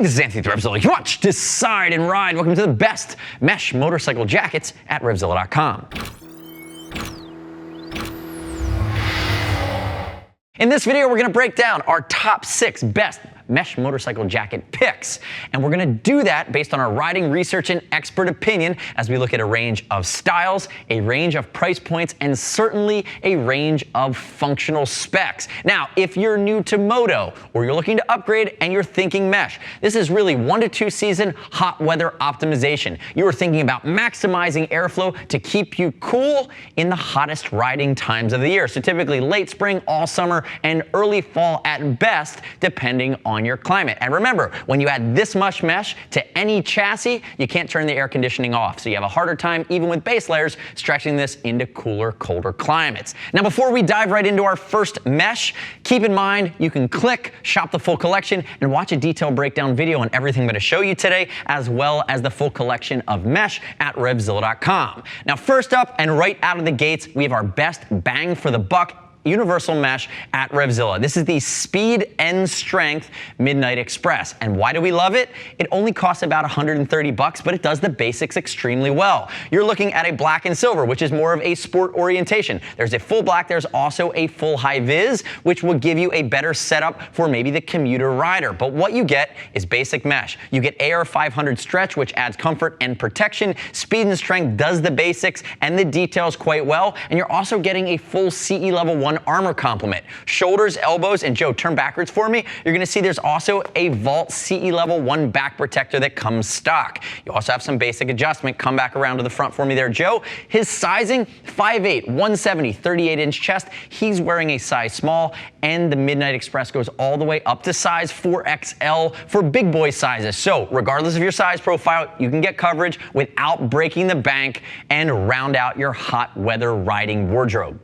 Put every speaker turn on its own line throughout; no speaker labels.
This is Anthony with RevZilla. You watch, decide, and ride. Welcome to the best mesh motorcycle jackets at RevZilla.com. In this video, we're going to break down our top 6 best mesh motorcycle jacket picks. And we're going to do that based on our riding research and expert opinion as we look at a range of styles, a range of price points, and certainly a range of functional specs. Now, if you're new to moto or you're looking to upgrade and you're thinking mesh, this is really 1 to 2 season hot weather optimization. You are thinking about maximizing airflow to keep you cool in the hottest riding times of the year. So typically late spring, all summer, and early fall at best, depending on your climate. And remember, when you add this much mesh to any chassis, you can't turn the air conditioning off. So you have a harder time, even with base layers, stretching this into cooler, colder climates. Now, before we dive right into our first mesh, keep in mind you can click, shop the full collection, and watch a detailed breakdown video on everything I'm going to show you today, as well as the full collection of mesh at RevZilla.com. Now, first up and right out of the gates, we have our best bang for the buck universal mesh at RevZilla. This is the Speed and Strength Midnight Express. And why do we love it? It only costs about 130 bucks, but it does the basics extremely well. You're looking at a black and silver, which is more of a sport orientation. There's a full black, there's also a full high vis, which will give you a better setup for maybe the commuter rider. But what you get is basic mesh. You get AR 500 stretch, which adds comfort and protection. Speed and Strength does the basics and the details quite well. And you're also getting a full CE level 1 armor complement. Shoulders, elbows, and Joe, turn backwards for me. You're going to see there's also a Vault CE level 1 back protector that comes stock. You also have some basic adjustment. Come back around to the front for me there, Joe. His sizing, 5'8", 170, 38-inch chest. He's wearing a size small, and the Midnight Express goes all the way up to size 4XL for big boy sizes. So regardless of your size profile, you can get coverage without breaking the bank and round out your hot weather riding wardrobe.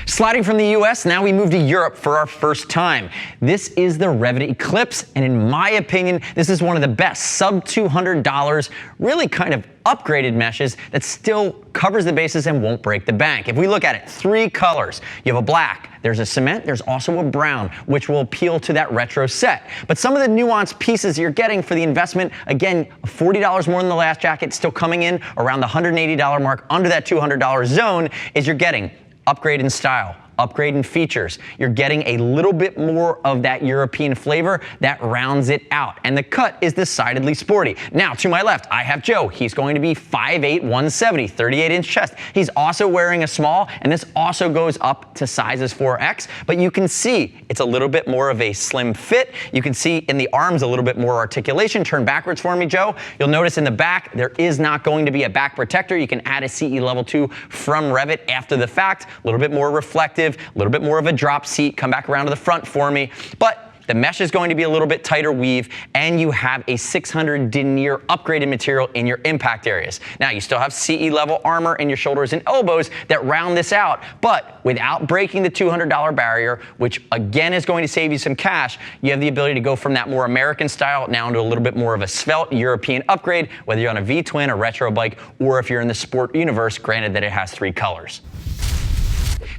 Sliding from the US, now we move to Europe for our first time. This is the Revit Eclipse, and in my opinion, this is one of the best sub $200, really kind of upgraded meshes that still covers the bases and won't break the bank. If we look at it, 3 colors. You have a black, there's a cement, there's also a brown, which will appeal to that retro set. But some of the nuanced pieces you're getting for the investment, again, $40 more than the last jacket, still coming in around the $180 mark, under that $200 zone, is you're getting upgrade in style, upgrade in features. You're getting a little bit more of that European flavor that rounds it out. And the cut is decidedly sporty. Now, to my left, I have Joe. He's going to be 5'8", 170, 38-inch chest. He's also wearing a small, and this also goes up to sizes 4X, but you can see it's a little bit more of a slim fit. You can see in the arms a little bit more articulation. Turn backwards for me, Joe. You'll notice in the back, there is not going to be a back protector. You can add a CE level 2 from Revit after the fact. A little bit more reflective, a little bit more of a drop seat. Come back around to the front for me. But the mesh is going to be a little bit tighter weave, and you have a 600 denier upgraded material in your impact areas. Now, you still have CE level armor in your shoulders and elbows that round this out, but without breaking the $200 barrier, which again is going to save you some cash, you have the ability to go from that more American style now into a little bit more of a svelte European upgrade, whether you're on a V-twin, a retro bike, or if you're in the sport universe, granted that it has 3 colors.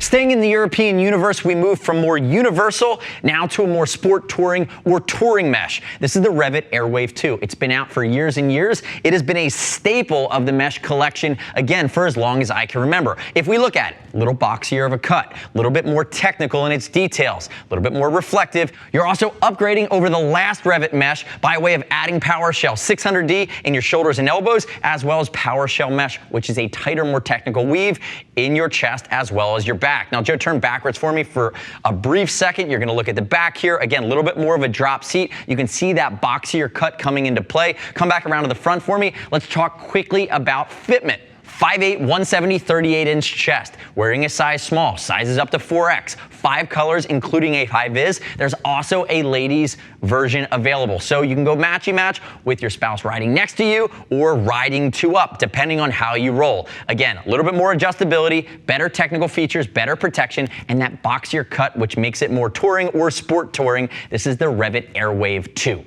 Staying in the European universe, we move from more universal now to a more sport touring or touring mesh. This is the Revit Air Wave 2. It's been out for years and years. It has been a staple of the mesh collection, again, for as long as I can remember. If we look at it, a little boxier of a cut, a little bit more technical in its details, a little bit more reflective. You're also upgrading over the last Revit mesh by way of adding PowerShell 600D in your shoulders and elbows, as well as PowerShell mesh, which is a tighter, more technical weave in your chest as well as your back. Now, Joe, turn backwards for me for a brief second. You're going to look at the back here. Again, a little bit more of a drop seat. You can see that boxier cut coming into play. Come back around to the front for me. Let's talk quickly about fitment. 5'8", 170, 38-inch chest, wearing a size small, sizes up to 4X, 5 colors, including a high vis. There's also a ladies version available. So you can go matchy match with your spouse riding next to you or riding 2 up, depending on how you roll. Again, a little bit more adjustability, better technical features, better protection, and that boxier cut, which makes it more touring or sport touring. This is the Revit Air Wave 2.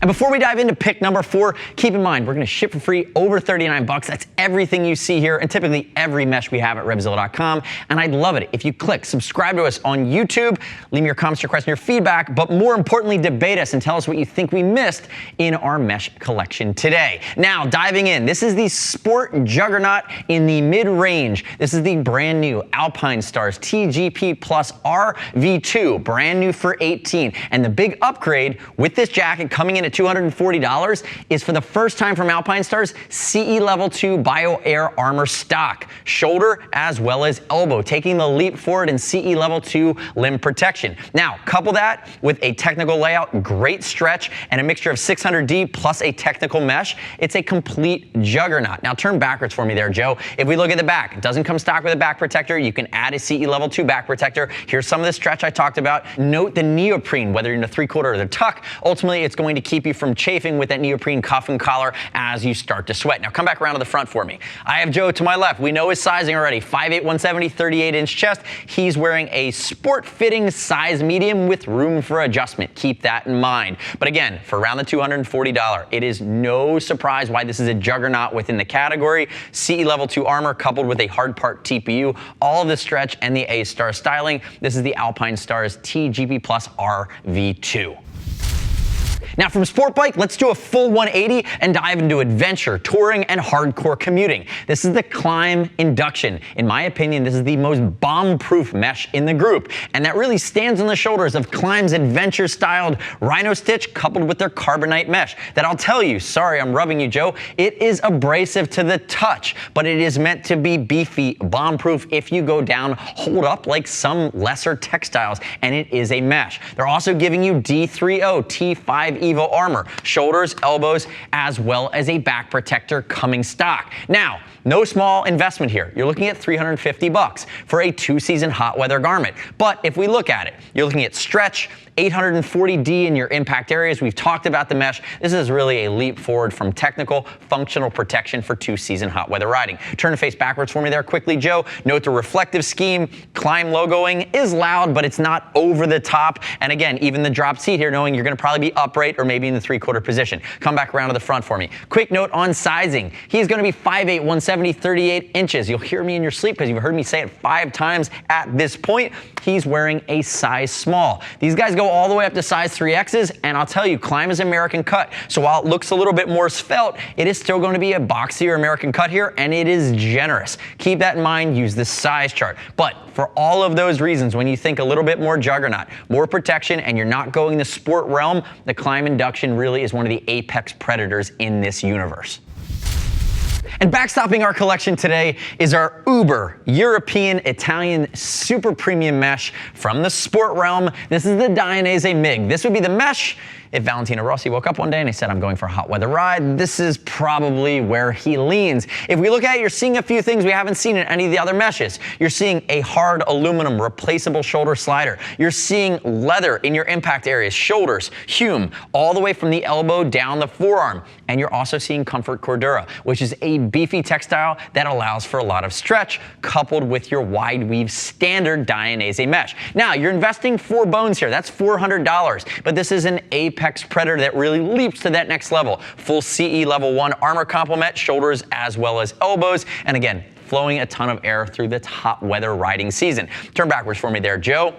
And before we dive into pick number 4, keep in mind, we're gonna ship for free over 39 bucks. That's everything you see here and typically every mesh we have at RevZilla.com. And I'd love it if you click subscribe to us on YouTube, leave me your comments, your questions, your feedback, but more importantly, debate us and tell us what you think we missed in our mesh collection today. Now, diving in, this is the sport juggernaut in the mid-range. This is the brand new Alpinestars Tgp R V2, brand new for 18. And the big upgrade with this jacket coming in at $240 is for the first time from Alpinestars, CE Level 2 Bio Air Armor stock, shoulder as well as elbow, taking the leap forward in CE Level 2 limb protection. Now, couple that with a technical layout, great stretch, and a mixture of 600D plus a technical mesh. It's a complete juggernaut. Now, turn backwards for me there, Joe. If we look at the back, it doesn't come stock with a back protector. You can add a CE Level 2 back protector. Here's some of the stretch I talked about. Note the neoprene, whether you're in a 3/4 or the tuck. Ultimately, it's going to keep you from chafing with that neoprene cuff and collar as you start to sweat. Now, come back around to the front for me. I have Joe to my left. We know his sizing already, 5'8", 170, 38-inch chest. He's wearing a sport-fitting size medium with room for adjustment. Keep that in mind. But again, for around the $240, it is no surprise why this is a juggernaut within the category. CE Level 2 armor coupled with a hard part TPU, all of the stretch and the A-star styling. This is the Alpinestars Tgp R V2. Now from sport bike, let's do a full 180 and dive into adventure, touring, and hardcore commuting. This is the Klim Induction. In my opinion, this is the most bomb-proof mesh in the group, and that really stands on the shoulders of Klim's adventure-styled Rhino Stitch coupled with their carbonite mesh that I'll tell you, sorry I'm rubbing you, Joe, it is abrasive to the touch, but it is meant to be beefy, bomb-proof if you go down, hold up like some lesser textiles, and it is a mesh. They're also giving you D30 T5 Evo armor, shoulders, elbows, as well as a back protector coming stock. Now, no small investment here. You're looking at 350 bucks for a 2-season hot weather garment. But if we look at it, you're looking at stretch, 840D in your impact areas. We've talked about the mesh. This is really a leap forward from technical, functional protection for 2-season hot weather riding. Turn and face backwards for me there quickly, Joe. Note the reflective scheme. Klim logoing is loud, but it's not over the top. And again, even the drop seat here, knowing you're gonna probably be upright or maybe in the 3/4 position. Come back around to the front for me. Quick note on sizing. He's gonna be 5'8", 170, 38 inches. You'll hear me in your sleep because you've heard me say it 5 times at this point. He's wearing a size small. These guys go all the way up to size 3Xs, and I'll tell you, Klim is American cut. So while it looks a little bit more svelte, it is still going to be a boxier American cut here, and it is generous. Keep that in mind, use the size chart. But for all of those reasons, when you think a little bit more juggernaut, more protection, and you're not going the sport realm, the Klim Induction really is one of the apex predators in this universe. And backstopping our collection today is our uber European Italian super premium mesh from the sport realm. This is the Dainese MIG. This would be the mesh if Valentino Rossi woke up one day and he said, I'm going for a hot weather ride. This is probably where he leans. If we look at it, you're seeing a few things we haven't seen in any of the other meshes. You're seeing a hard aluminum replaceable shoulder slider. You're seeing leather in your impact areas, shoulders, Hume, all the way from the elbow down the forearm. And you're also seeing Comfort Cordura, which is a beefy textile that allows for a lot of stretch, coupled with your wide weave standard Dainese mesh. Now, you're investing 4 bones here. That's $400, but this is an apex predator that really leaps to that next level. Full CE Level 1 armor complement, shoulders as well as elbows, and again, flowing a ton of air through this hot weather riding season. Turn backwards for me there, Joe.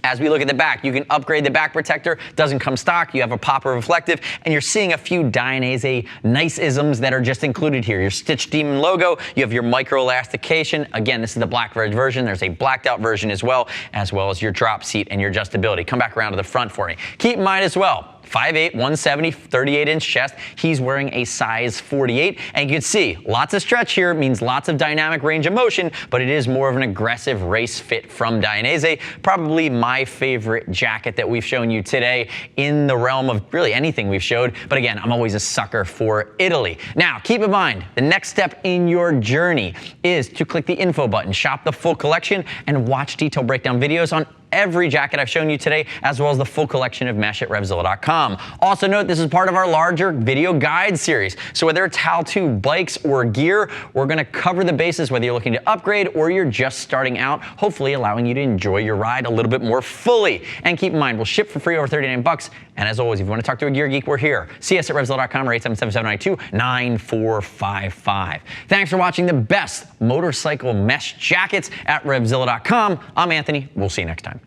As we look at the back, you can upgrade the back protector. Doesn't come stock. You have a popper reflective, and you're seeing a few Dainese nice-isms that are just included here. Your Stitch Demon logo. You have your micro elastication. Again, this is the black version. There's a blacked out version as well as your drop seat and your adjustability. Come back around to the front for me. Keep in mind as well, 5'8", 170, 38-inch chest. He's wearing a size 48. And you can see, lots of stretch here means lots of dynamic range of motion, but it is more of an aggressive race fit from Dainese. Probably my favorite jacket that we've shown you today in the realm of really anything we've showed. But again, I'm always a sucker for Italy. Now, keep in mind, the next step in your journey is to click the info button, shop the full collection, and watch detailed breakdown videos on every jacket I've shown you today, as well as the full collection of mesh at RevZilla.com. Also note, this is part of our larger video guide series. So whether it's how-to bikes or gear, we're going to cover the bases whether you're looking to upgrade or you're just starting out, hopefully allowing you to enjoy your ride a little bit more fully. And keep in mind, we'll ship for free over 39 bucks. And as always, if you want to talk to a gear geek, we're here. See us at RevZilla.com or 877-792-9455. Thanks for watching the best motorcycle mesh jackets at RevZilla.com. I'm Anthony. We'll see you next time.